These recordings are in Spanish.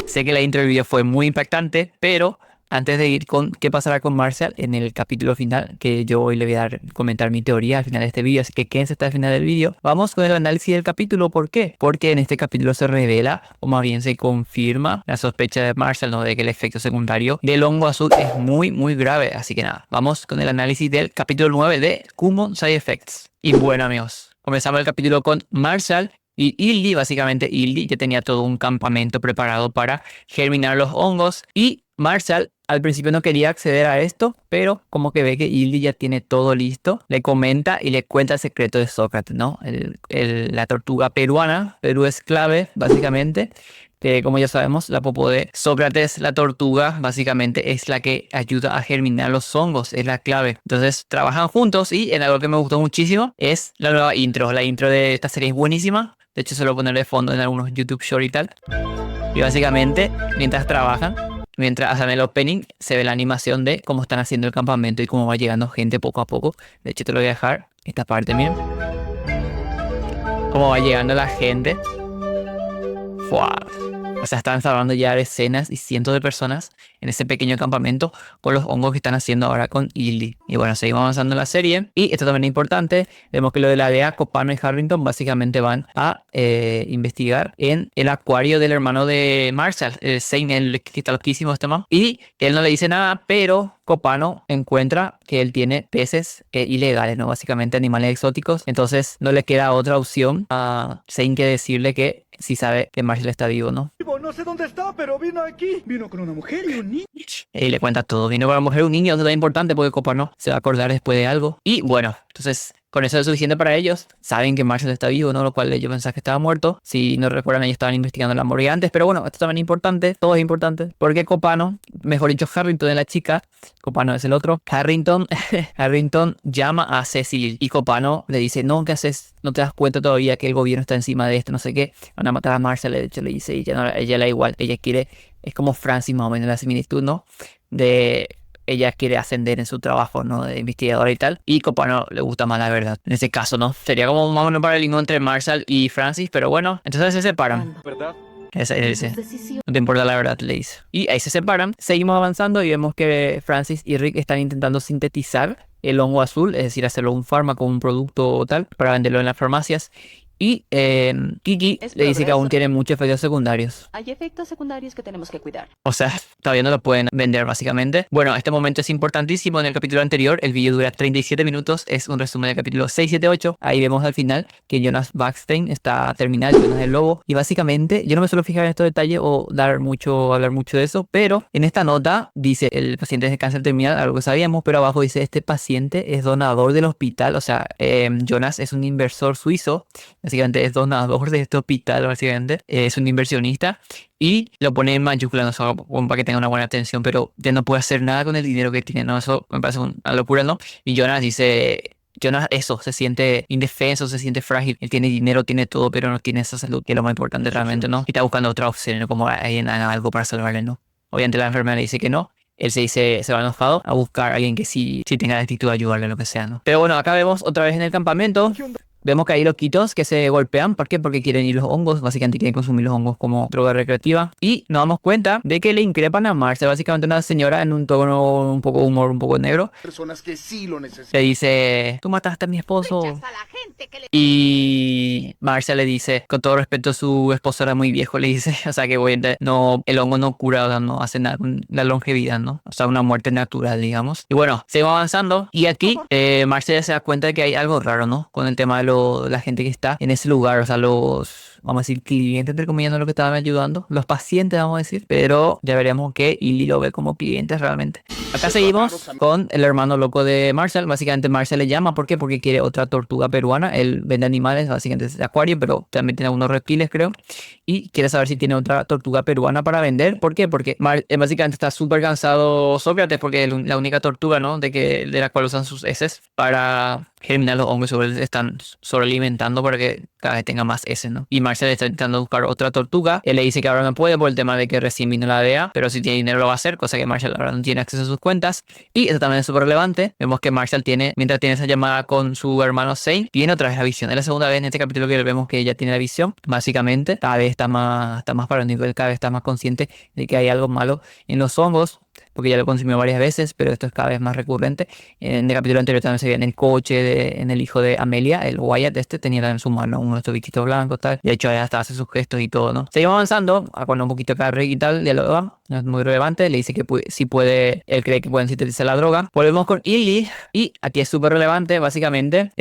Sé que la intro del video fue muy impactante, pero antes de ir con qué pasará con Marshall en el capítulo final, que yo hoy le voy a comentar mi teoría al final de este video, así que quédense hasta el final del video. Vamos con el análisis del capítulo. ¿Por qué? Porque en este capítulo se revela, o más bien se confirma, la sospecha de Marshall, ¿no? De que el efecto secundario del hongo azul es muy grave. Así que nada, vamos con el análisis del capítulo 9 de Kumon Side Effects. Y bueno, amigos, comenzamos el capítulo con Marshall y Ildi. Básicamente Ildi ya tenía todo un campamento preparado para germinar los hongos, y Marshall al principio no quería acceder a esto, pero como que ve que Ildi ya tiene todo listo, le comenta y le cuenta el secreto de Sócrates, ¿no? La tortuga peruana. Perú es clave, básicamente. Como ya sabemos, la popó de Sócrates, la tortuga, básicamente es la que ayuda a germinar los hongos, es la clave. Entonces trabajan juntos, y en algo que me gustó muchísimo es la nueva intro. La intro de esta serie es buenísima. De hecho, se lo voy a poner de fondo en algunos YouTube Short y tal. Y básicamente, mientras trabajan, mientras hacen el opening, se ve la animación de cómo están haciendo el campamento y cómo va llegando gente poco a poco. De hecho, te lo voy a dejar esta parte, miren. Cómo va llegando la gente. ¡Fua! O sea, están salvando ya decenas y cientos de personas en ese pequeño campamento con los hongos que están haciendo ahora con Ildi. Y bueno, seguimos avanzando en la serie. Y esto también es importante. Vemos que lo de la DEA, Copano y Harrington básicamente van a investigar en el acuario del hermano de Marshall, el Zane, el que está loquísimo este man. Y él no le dice nada, pero Copano encuentra que él tiene peces ilegales, ¿no? Básicamente animales exóticos. Entonces no le queda otra opción a Zane que decirle que sí sabe que Marshall está vivo, ¿no? No sé dónde está, pero vino aquí. Vino con una mujer y un niño. Y le cuenta todo. Vino con una mujer y un niño. Eso es importante porque Copano se va a acordar después de algo. Y bueno, entonces con eso es suficiente para ellos. Saben que Marshall está vivo, ¿no? Lo cual ellos pensaban que estaba muerto. Si no recuerdan, ellos estaban investigando la morgue antes. Pero bueno, esto también es importante. Todo es importante. Porque Copano, mejor dicho, Harrington es la chica. Copano es el otro. Harrington llama a Cecil. Y Copano le dice, no, ¿qué haces? No te das cuenta todavía que el gobierno está encima de esto, no sé qué. Van a matar a Marshall, de hecho le dice. Y ella le da igual. Ella quiere, es como Francis más o menos la similitud, ¿no? Ella quiere ascender en su trabajo, ¿no? De investigadora y tal. Y Copano le gusta más la verdad. En ese caso, ¿no? Sería como más o menos un paralelismo entre Marshall y Francis. Pero bueno, entonces se separan. ¿Verdad? Ese dice, no te importa la verdad, le dice. Y ahí se separan. Seguimos avanzando y vemos que Francis y Rick están intentando sintetizar el hongo azul. Es decir, hacerlo un fármaco, un producto o tal, para venderlo en las farmacias. Y Kiki le dice que aún tiene muchos efectos secundarios. Hay efectos secundarios que tenemos que cuidar. O sea, todavía no lo pueden vender básicamente. Bueno, este momento es importantísimo. En el capítulo anterior, el video dura 37 minutos. Es un resumen del capítulo 6, 7, 8. Ahí vemos al final que Jonas Backstein está terminal, Jonas el lobo. Y básicamente, yo no me suelo fijar en estos detalles o hablar mucho de eso. Pero en esta nota dice, el paciente es de cáncer terminal, algo que sabíamos. Pero abajo dice, este paciente es donador del hospital. O sea, Jonas es un inversor suizo. Básicamente es donador de este hospital, básicamente. Es un inversionista. Y lo pone en mayúsculas, no solo para que tenga una buena atención, pero ya no puede hacer nada con el dinero que tiene, ¿no? Eso me parece una locura, ¿no? Y Jonas dice, Jonas eso, se siente indefenso, se siente frágil. Él tiene dinero, tiene todo, pero no tiene esa salud, que es lo más importante realmente, ¿no? Y está buscando otra opción, ¿no? Como alguien haga algo para salvarle, ¿no? Obviamente la enfermera le dice que no. Él se va enojado a buscar a alguien que sí tenga la actitud de ayudarle, lo que sea, ¿no? Pero bueno, acá vemos otra vez en el campamento. Vemos que hay loquitos que se golpean. ¿Por qué? Porque quieren ir los hongos. Básicamente quieren consumir los hongos como droga recreativa. Y nos damos cuenta de que le increpan a Marcia. Básicamente una señora en un tono un poco humor, un poco negro. Personas que sí lo necesitan. Le dice, tú mataste a mi esposo. Y Marcia le dice, con todo respeto, su esposo era muy viejo, le dice. O sea que obviamente no, el hongo no cura, o sea, no hace nada con la longevidad, ¿no? O sea, una muerte natural, digamos. Y bueno, seguimos avanzando. Y aquí Marcia ya se da cuenta de que hay algo raro, ¿no? Con el tema de la gente que está en ese lugar, o sea, vamos a decir, clientes, entre comillas, no lo que estaban ayudando, los pacientes, vamos a decir, pero ya veremos que Illy lo ve como clientes realmente. Acá seguimos con el hermano loco de Marshall. Básicamente Marshall le llama, ¿por qué? Porque quiere otra tortuga peruana. Él vende animales, básicamente es de acuario, pero también tiene algunos reptiles, creo, y quiere saber si tiene otra tortuga peruana para vender. ¿Por qué? Porque básicamente está súper cansado Sócrates, porque es la única tortuga, ¿no? De la cual usan sus heces para germinar los hongos, sobre están sobrealimentando para que cada vez tenga más heces, ¿no? Y Marshall está intentando buscar otra tortuga. Él le dice que ahora no puede por el tema de que recién vino la DEA, pero si tiene dinero lo va a hacer, cosa que Marshall ahora no tiene acceso a sus cuentas. Y eso también es súper relevante. Vemos que Marshall tiene, mientras tiene esa llamada con su hermano Zane, tiene otra vez la visión. Es la segunda vez en este capítulo que vemos que ella tiene la visión. Básicamente, cada vez está más paranoico, cada vez está más consciente de que hay algo malo en los hongos, porque ya lo consumió varias veces, pero esto es cada vez más recurrente. En el capítulo anterior también se veía en el coche, en el hijo de Amelia, el Wyatt tenía en su mano uno de estos bichitos blancos, tal. De hecho, ella hasta hace sus gestos y todo, ¿no? Seguimos avanzando, cuando un poquito acá Rick y tal, dialoga, no es muy relevante, le dice que si puede, él cree que pueden sintetizar la droga. Volvemos con Illy, y aquí es súper relevante, básicamente,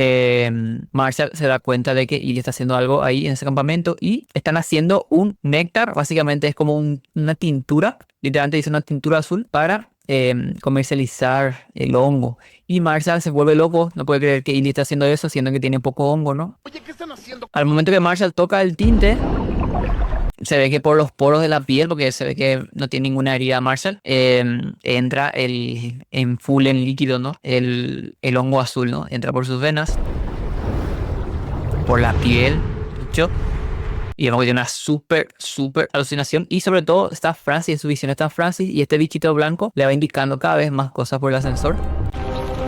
Marshall se da cuenta de que Illy está haciendo algo ahí en ese campamento, y están haciendo un néctar, básicamente es como una tintura, literalmente dice una tintura azul para comercializar el hongo. Y Marshall se vuelve loco, no puede creer que Illy está haciendo eso, siendo que tiene poco hongo, ¿no? Oye, ¿qué están haciendo? Al momento que Marshall toca el tinte, se ve que por los poros de la piel, porque se ve que no tiene ninguna herida Marshall, entra en full en líquido, ¿no? El hongo azul, ¿no? Entra por sus venas, por la piel, dicho. Y vemos que tiene una súper alucinación. Y sobre todo está Francis, en su visión está Francis. Y este bichito blanco le va indicando cada vez más cosas por el ascensor.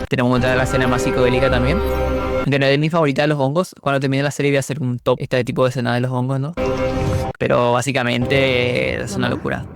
Tenemos otra de la escena más psicodélica también. Que no es de mi favorita de los hongos. Cuando termine la serie voy a hacer un top este tipo de escena de los hongos, ¿no? Pero básicamente es una locura.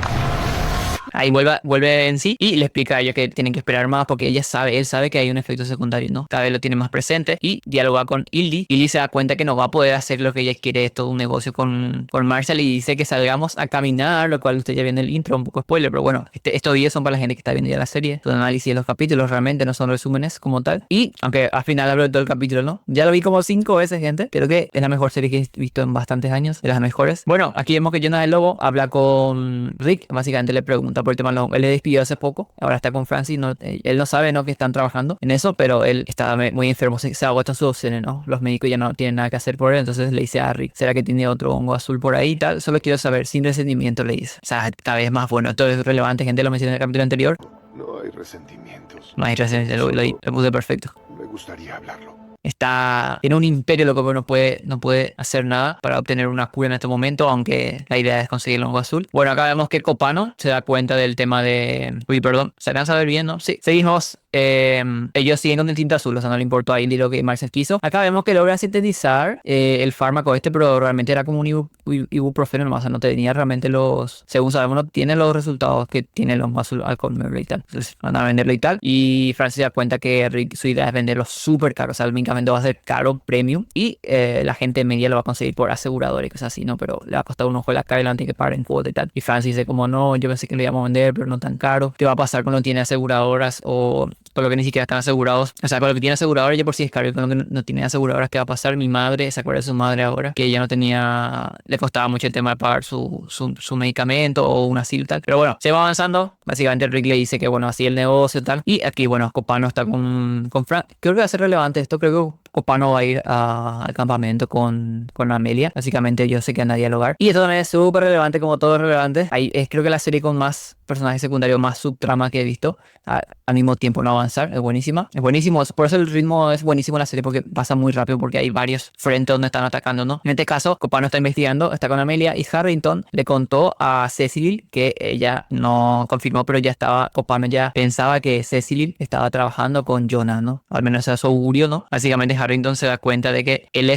Ahí vuelve en sí y le explica a ella que tienen que esperar más porque él sabe que hay un efecto secundario, ¿no? Cada vez lo tiene más presente y dialoga con Illy. Illy se da cuenta que no va a poder hacer lo que ella quiere, es todo un negocio con Marshall, y dice que salgamos a caminar, lo cual usted ya viene en el intro, un poco spoiler, pero bueno, estos videos son para la gente que está viendo ya la serie, son análisis de los capítulos, realmente no son resúmenes como tal. Y aunque al final hablo de todo el capítulo, ¿no? Ya lo vi como 5 veces, gente. Creo que es la mejor serie que he visto en bastantes años, de las mejores. Bueno, aquí vemos que Jonah el Lobo habla con Rick, básicamente le pregunta por el tema de los... Él le despidió hace poco, ahora está con Francis, no, él no sabe, ¿no?, que están trabajando en eso, pero él está muy enfermo, se agotan sus opciones, ¿no? Los médicos ya no tienen nada que hacer por él, entonces le dice a Rick, ¿será que tiene otro hongo azul por ahí y tal? Solo quiero saber, sin resentimiento, le dice. O sea, cada vez más bueno, esto es relevante, gente, lo mencioné en el capítulo anterior. No hay resentimientos. No hay resentimiento, lo puse perfecto. Me gustaría hablarlo. Tiene un imperio, loco, pero no puede hacer nada para obtener una cura en este momento, aunque la idea es conseguir el hongo azul. Bueno, acá vemos que Copano se da cuenta del tema de... Uy, perdón, ¿se alcanza a ver bien, no? Sí, seguimos. Ellos siguen con el tinta azul, o sea, no le importó a Indy lo que Marshall quiso. Acá vemos que logra sintetizar el fármaco pero realmente era como un ibuprofeno nomás, o sea, no tenía realmente según sabemos, no tiene los resultados que tiene el hongo azul al comerlo y tal. Entonces van a venderlo y tal. Y Francis se da cuenta que Rick, su idea es venderlo súper caro, o sea, el medicamento va a ser caro, premium, y la gente media lo va a conseguir por aseguradores y cosas así, ¿no? Pero le va a costar un ojo de la cara y lo van a tener que pagar en cuota y tal. Y Francis dice como, no, yo pensé que lo íbamos a vender, pero no tan caro. ¿Qué va a pasar cuando tiene aseguradoras o por lo que ni siquiera están asegurados? O sea, por lo que tiene aseguradoras ya por sí es caro, cuando no tiene aseguradoras, ¿qué va a pasar? Mi madre, ¿se acuerda de su madre ahora? Que ella no tenía, le costaba mucho el tema de pagar su medicamento o un asilo y tal. Pero bueno, se va avanzando. Básicamente Rick le dice que bueno, así el negocio y tal. Y aquí, bueno, Copano está con Frank. Creo que va a ser relevante esto, creo que Copano va a ir al campamento con Amelia. Básicamente ellos se quedan a dialogar. Y esto también es súper relevante, como todo es relevante. Ahí es creo que la serie con más personajes secundarios, más subtrama que he visto. Al mismo tiempo no avanzar. Es buenísima. Es buenísimo. Por eso el ritmo es buenísimo en la serie, porque pasa muy rápido, porque hay varios frentes donde están atacando, ¿no? En este caso, Copano está investigando, está con Amelia, y Harrington le contó a Cecily que ella no confirmó, pero Copano ya pensaba que Cecily estaba trabajando con Jonah, ¿no? Al menos era su augurio, ¿no? Básicamente Harrington se da cuenta de que el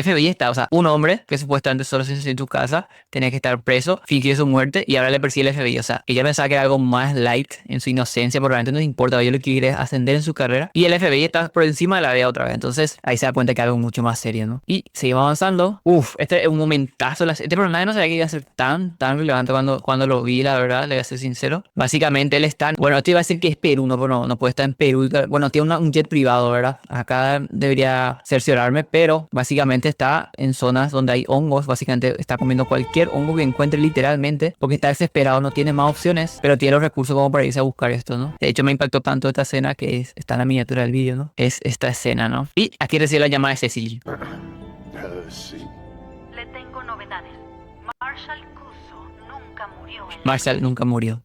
FBI está, o sea, un hombre que supuestamente solo se en su casa tenía que estar preso, fingió su muerte y ahora le persigue el FBI. O sea, ella pensaba que era algo más light en su inocencia, pero realmente no le importa, ella lo que quiere es ascender en su carrera. Y el FBI está por encima de la DEA otra vez. Entonces ahí se da cuenta que es algo mucho más serio, ¿no? Y seguimos avanzando. Este es un momentazo. Este personaje no sabía que iba a ser tan relevante cuando lo vi, la verdad, le voy a ser sincero. Básicamente él está, bueno, te iba a decir que es Perú, no, pero no puede estar en Perú. Bueno, tiene un jet privado, ¿verdad? Acá debería cerciorarme, pero básicamente está en zonas donde hay hongos. Básicamente está comiendo cualquier hongo que encuentre, literalmente, porque está desesperado, no tiene más opciones, pero tiene los recursos como para irse a buscar esto, ¿no? De hecho me impactó tanto esta escena que está en la miniatura del vídeo, ¿no? Es esta escena, ¿no? Y aquí recibe la llamada de Cecily. Sí. Le tengo novedades. Marshall Cuso nunca murió. Marshall nunca murió.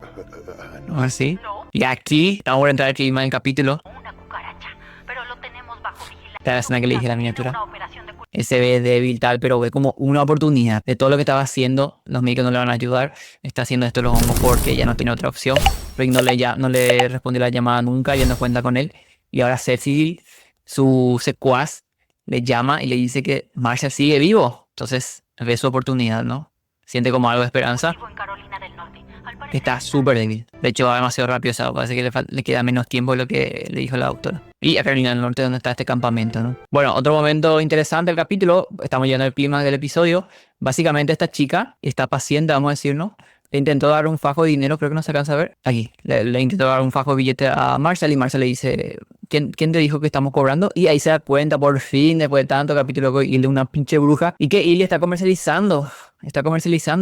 No. ¿Así? No, Y aquí estamos por entrar al clima del capítulo. una cucaracha, pero lo tenemos bajo vigilancia. Esta es la escena que le dije, la miniatura. Una operación de Él se ve débil tal, pero ve como una oportunidad de todo lo que estaba haciendo. Los médicos no le van a ayudar. Está haciendo esto los hongos porque ya no tiene otra opción. Rick no le respondió la llamada nunca, ya no cuenta con él. Y ahora Cecil, su secuaz, le llama y le dice que Marshall sigue vivo. Entonces ve su oportunidad, ¿no? Siente como algo de esperanza. Vivo en Carolina del Norte. Al Que parecer, está súper débil. De hecho va demasiado rápido, o sea, parece que le queda menos tiempo de lo que le dijo la doctora. Y a Carolina del Norte, donde está este campamento, ¿no? Bueno, otro momento interesante del capítulo, estamos llegando al clima del episodio. Básicamente esta chica está paciente, vamos a decir, ¿no? Le intentó dar un fajo de dinero, creo que no se alcanza a ver. Aquí, le intentó dar un fajo de billete a Marshall y Marshall le dice, ¿quién te dijo que estamos cobrando? Y ahí se da cuenta, por fin, después de tanto capítulo, que Illy es una pinche bruja y que Illy está comercializando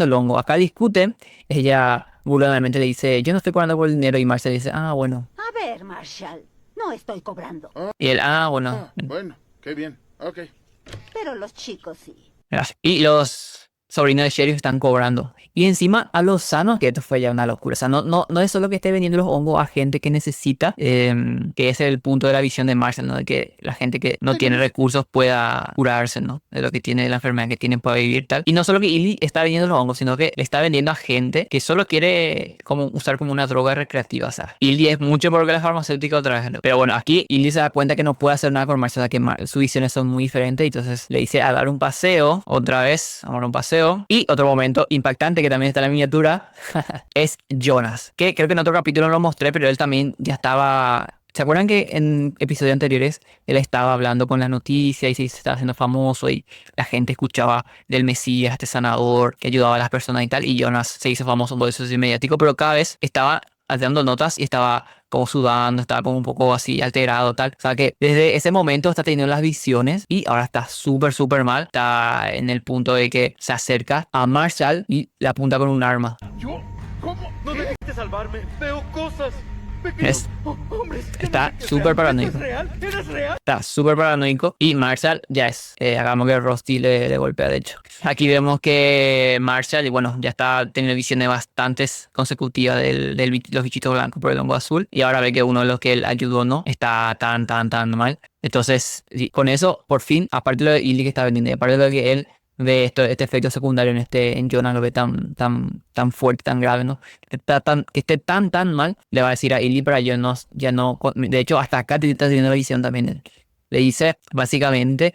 el hongo. Acá discuten, ella burladamente le dice, yo no estoy cobrando por el dinero y Marshall dice, ah, bueno. A ver, Marshall, no estoy cobrando, Y él, ah, bueno. Bueno, qué bien. Ok. pero los chicos sí. Gracias. Y los sobrinos de sheriff están cobrando. Y encima a los sanos, que esto fue ya una locura. O sea, no es solo que esté vendiendo los hongos a gente que necesita, que ese es el punto de la visión de Marshall, ¿no? De que la gente que no tiene recursos pueda curarse, ¿no? De lo que tiene, la enfermedad que tiene, pueda vivir tal. Y no solo que Illy está vendiendo los hongos, sino que le está vendiendo a gente que solo quiere usar como una droga recreativa. O sea, Illy es mucho peor que la farmacéutica otra vez, ¿no? Pero bueno, aquí Illy se da cuenta que no puede hacer nada con Marshall, o sea, que sus visiones son muy diferentes. Y entonces le dice a dar un paseo, otra vez, a dar un paseo. Y otro momento impactante que también está en la miniatura es Jonas, que creo que en otro capítulo lo mostré, pero él también ya estaba... ¿Se acuerdan que en episodios anteriores él estaba hablando con las noticias y se estaba haciendo famoso y la gente escuchaba del Mesías, este sanador que ayudaba a las personas y tal? Y Jonas se hizo famoso por eso, es mediático, pero cada vez estaba dando notas y estaba como sudando, estaba como un poco así alterado, tal. O sea que desde ese momento está teniendo las visiones y ahora está súper mal. Está en el punto de que se acerca a Marshall y le apunta con un arma. ¿Yo? ¿Cómo? No debiste salvarme. Veo cosas. Pequeños hombres. Está súper paranoico. ¿Es real? ¿Eres real? Está súper paranoico y Marshall ya es. Hagamos que Rusty le golpea, de hecho. Aquí vemos que Marshall, y bueno, ya está teniendo visiones bastantes consecutivas de los bichitos blancos por el hongo azul. Y ahora ve que uno de los que él ayudó no está tan mal. Entonces, con eso, por fin, aparte de lo de Illy que está vendiendo, y aparte de lo que él ve este efecto secundario en Jonas, lo ve tan fuerte, tan grave, ¿no? Que esté tan mal, le va a decir a Illy para ya no, de hecho hasta acá te está teniendo la visión también. Le dice básicamente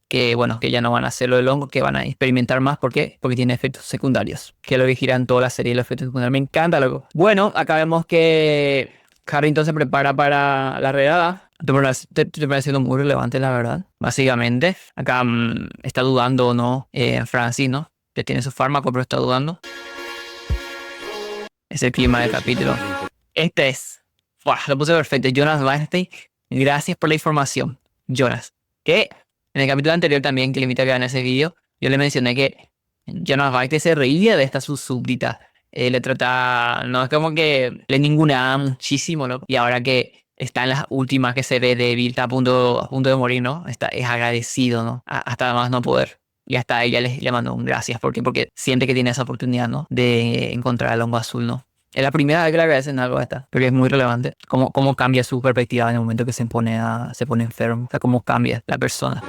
que bueno, que ya no van a hacerlo del hongo, que van a experimentar más. ¿Por qué? Porque tiene efectos secundarios, que es lo que giran toda la serie, los efectos secundarios. Me encanta, loco. Bueno, acá vemos que Harrington se prepara para la redada. Te pareciendo muy relevante, la verdad. Básicamente, acá está dudando o no Francis, ¿no? Que tiene su fármaco, pero está dudando. Es el clima del capítulo. Este es... ¡Buah! Lo puse perfecto. Jonas Weinstein. Gracias por la información, Jonas. Que en el capítulo anterior también, que le invito a que vean ese vídeo, yo le mencioné que Jonas Weinstein se reía de esta su súbdita. Le trata... No es como que le ninguneaba muchísimo, ¿no? Y ahora que está en las últimas, que se ve débil, está a punto de morir, ¿no? Es agradecido, ¿no? Hasta más no poder. Y hasta ella le mandó un gracias. ¿Por qué? Porque siente que tiene esa oportunidad, ¿no? De encontrar el hongo azul, ¿no? Es la primera vez que le agradecen algo a esta. Porque es muy relevante. Cómo cambia su perspectiva en el momento que se pone enfermo. O sea, cómo cambia la persona.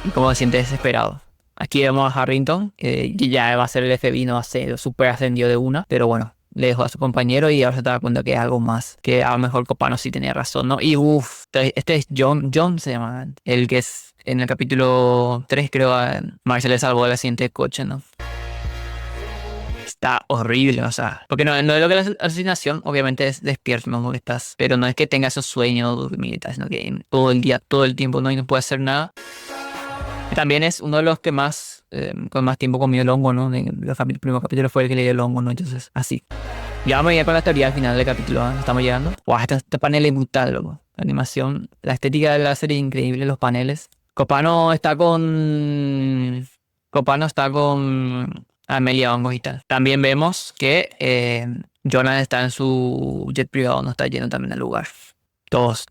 Y cómo se siente desesperado. Aquí vemos a Harrington, que ya va a ser el FBI, no va a ser súper ascendido de una. Pero bueno, le dejó a su compañero y ahora se da cuenta que es algo más. Que a lo mejor Copano sí tenía razón, ¿no? Y este es John se llama. El que es en el capítulo 3, creo, Marshall le salvó del accidente de coche, ¿no? Está horrible, o sea. Porque no es lo que la alucinación, obviamente es despierto, ¿no? Que estás, pero no es que tenga esos sueños dormir, sino que todo el día, todo el tiempo no puede hacer nada. También es uno de los que más, con más tiempo comió el hongo, ¿no? El primer capítulo fue el que le dio el hongo, ¿no? Entonces, así. Ya vamos a ir con la teoría al final del capítulo, ¿eh? Estamos llegando. Wow, este panel es brutal, loco. La animación, la estética de la serie es increíble, los paneles. Copano está con Amelia Hongos y tal. También vemos que Jonas está en su jet privado, no está yendo también al lugar. Todos.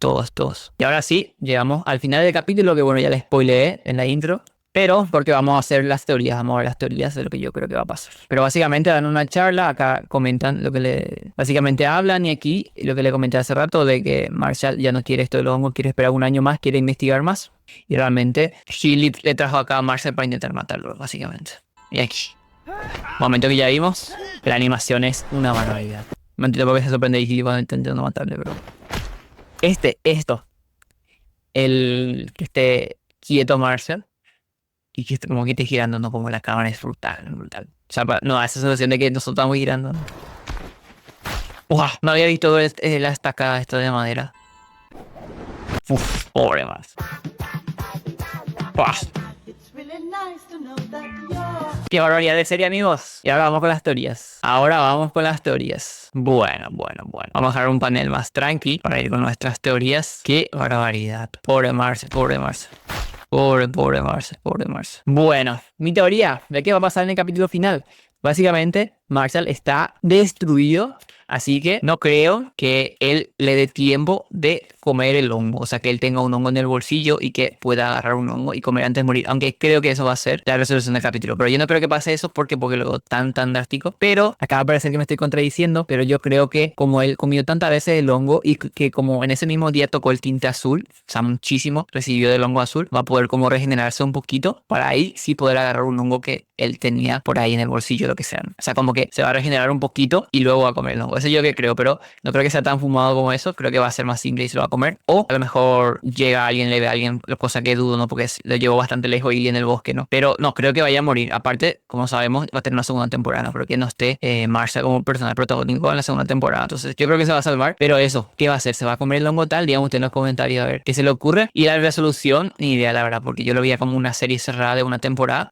Y ahora sí, llegamos al final del capítulo, que bueno, ya les spoileé en la intro. Pero porque vamos a hacer las teorías, vamos a ver las teorías de lo que yo creo que va a pasar. Pero básicamente dan una charla, acá comentan lo que básicamente hablan, y aquí lo que le comenté hace rato de que Marshall ya no quiere esto de los hongos, quiere esperar un año más, quiere investigar más. Y realmente Philip le trajo acá a Marcel para intentar matarlo, básicamente. Y aquí, momento que ya vimos, la animación es una barbaridad. No entiendo por qué se sorprende y Philip va intentando matarle, pero... el que esté quieto Marcel y que como que esté girando, no, como la cámara es brutal, brutal. O sea, no da esa sensación de que nosotros estamos girando. ¡Wow! No había visto la estacada esta de madera. Uf, pobre más. Qué barbaridad de serie, amigos. Y ahora vamos con las teorías. Bueno. Vamos a dejar un panel más tranqui para ir con nuestras teorías. Qué barbaridad. Pobre Marcel. Pobre Marcel. Bueno, mi teoría de qué va a pasar en el capítulo final. Básicamente, Marcel está destruido. Así que no creo que él le dé tiempo de comer el hongo. O sea, que él tenga un hongo en el bolsillo y que pueda agarrar un hongo y comer antes de morir. Aunque creo que eso va a ser la resolución del capítulo. Pero yo no creo que pase eso porque luego tan drástico. Pero acaba de parecer que me estoy contradiciendo. Pero yo creo que como él comió tantas veces el hongo y que como en ese mismo día tocó el tinte azul, o sea, muchísimo, recibió del hongo azul, va a poder como regenerarse un poquito para ahí sí poder agarrar un hongo que él tenía por ahí en el bolsillo, lo que sea. O sea, como que se va a regenerar un poquito y luego va a comer el hongo. Eso yo que creo, pero no creo que sea tan fumado como eso. Creo que va a ser más simple y se lo va a comer. O a lo mejor llega alguien, le ve a alguien, cosa que dudo, ¿no? Porque lo llevó bastante lejos y en el bosque, ¿no? Pero no, creo que vaya a morir. Aparte, como sabemos, va a tener una segunda temporada, ¿no? Pero que no esté Marcia como personaje protagónico en la segunda temporada. Entonces, yo creo que se va a salvar. Pero eso, ¿qué va a hacer? ¿Se va a comer el hongo tal? Díganme usted en los comentarios a ver qué se le ocurre. Y la resolución, ni idea, la verdad, porque yo lo veía como una serie cerrada de una temporada.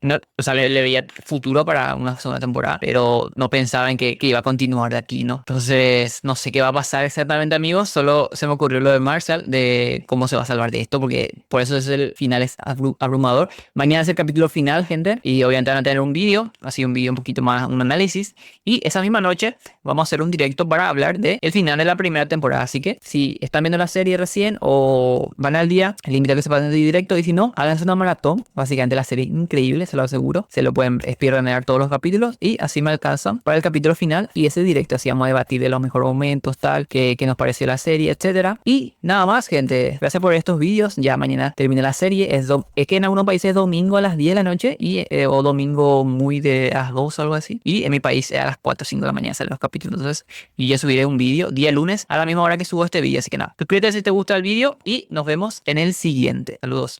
No, o sea, le veía futuro para una segunda temporada, pero no pensaba en que iba a continuar de aquí, ¿no? Entonces, no sé qué va a pasar exactamente, amigos. Solo se me ocurrió lo de Marcel, de cómo se va a salvar de esto, porque por eso es el final es abrumador. Mañana es el capítulo final, gente, y obviamente van a tener un vídeo, así un vídeo un poquito más, un análisis. Y esa misma noche vamos a hacer un directo para hablar del final de la primera temporada. Así que si están viendo la serie recién o van al día, les invito a que se pasen de directo. Y si no, háganse una maratón. Básicamente la serie increíble, se lo aseguro. Se lo pueden speedrunear todos los capítulos y así me alcanzan para el capítulo final y ese directo. Así vamos a debatir de los mejores momentos, tal, que nos pareció la serie, etcétera. Y nada más, gente. Gracias por estos vídeos. Ya mañana termina la serie. Es que en algunos países es domingo a las 10 de la noche y, o domingo muy de las 2 o algo así. Y en mi país a las 4 o 5 de la mañana salen los capítulos. Entonces, y ya subiré un vídeo día lunes a la misma hora que subo este vídeo. Así que nada, suscríbete si te gusta el vídeo y nos vemos en el siguiente. Saludos.